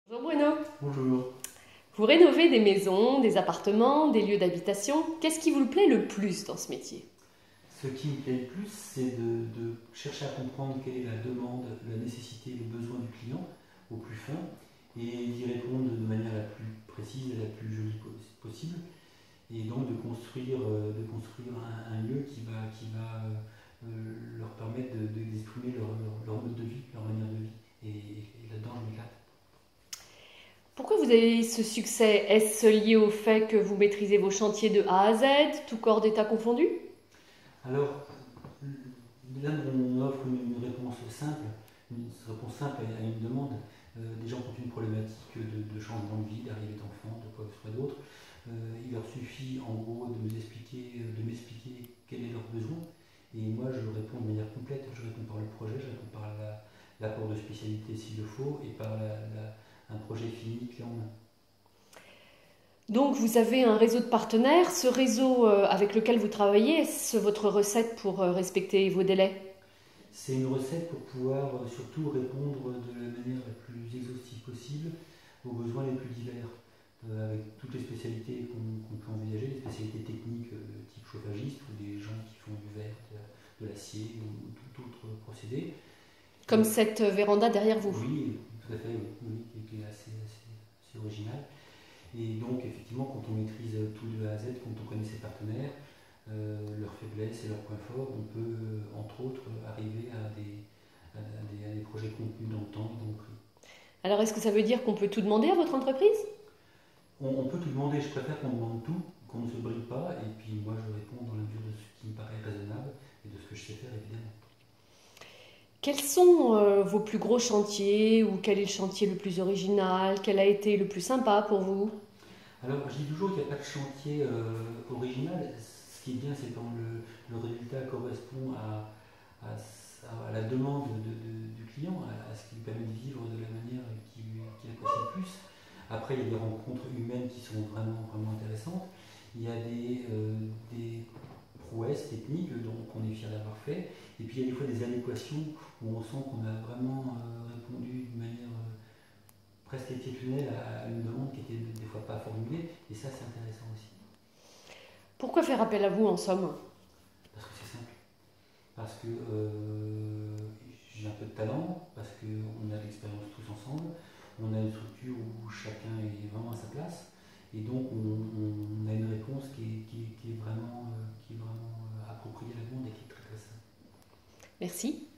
Bonjour Bruno. Bonjour. Vous rénovez des maisons, des appartements, des lieux d'habitation. Qu'est-ce qui vous plaît le plus dans ce métier? Ce qui me plaît le plus, c'est de chercher à comprendre quelle est la demande, la nécessité, le besoin du client au plus fin et d'y répondre de manière la plus précise et la plus jolie possible. Et donc de construire un lieu qui va leur permettre d'exprimer leur mode de vie, leur manière de vie. Et là-dedans, je m'éclate. Pourquoi vous avez ce succès? Est-ce lié au fait que vous maîtrisez vos chantiers de A à Z, tout corps d'état confondu? Alors, là, on offre une réponse simple, à une demande. Des gens qui ont une problématique de changement de vie, d'arrivée d'enfants, de quoi que ce soit d'autre. Il leur suffit en gros de m'expliquer quel est leur besoin. Et moi, je réponds de manière complète. Je réponds par le projet, je réponds par l'apport de spécialité s'il le faut, et par un projet fini, clé en main. Donc vous avez un réseau de partenaires. Ce réseau avec lequel vous travaillez, est-ce votre recette pour respecter vos délais? C'est une recette pour pouvoir surtout répondre de la manière la plus exhaustive possible aux besoins les plus divers, avec toutes les spécialités qu'on peut envisager, les spécialités techniques type chauffagiste ou des gens qui font du verre, de l'acier ou tout autre procédé. Comme cette véranda derrière vous. Oui, tout à fait, oui, oui, qui est assez original. Et donc, effectivement, quand on maîtrise tout de A à Z, quand on connaît ses partenaires, leurs faiblesses et leurs points forts, on peut, entre autres, arriver à des projets contenus dans le temps et dans le prix. Alors est-ce que ça veut dire qu'on peut tout demander à votre entreprise? On peut tout demander, je préfère qu'on demande tout, qu'on ne se bride pas, et puis moi je réponds dans la mesure de ce qui me paraît raisonnable et de ce que je sais faire, évidemment. Quels sont vos plus gros chantiers ou quel est le chantier le plus original? Quel a été le plus sympa pour vous? Alors, je dis toujours qu'il n'y a pas de chantier original. Ce qui est bien, c'est quand le résultat correspond à la demande du client, à ce qui lui permet de vivre de la manière qui apprécie le plus. Après, il y a des rencontres humaines qui sont vraiment, vraiment intéressantes. Il y a des prouesses techniques qu'on est fier d'avoir fait. Et puis, il y a des fois des adéquations où on sent qu'on a vraiment répondu d'une manière presque exceptionnelle à une demande qui était des fois pas formulée. Et ça, c'est intéressant aussi. Pourquoi faire appel à vous en somme? Parce que c'est simple. Parce que j'ai un peu de talent, parce qu'on a de l'expérience tous ensemble, on a une structure où chacun est vraiment à sa place, et donc on a une réponse qui est vraiment appropriée à la demande et qui est très très simple. Merci.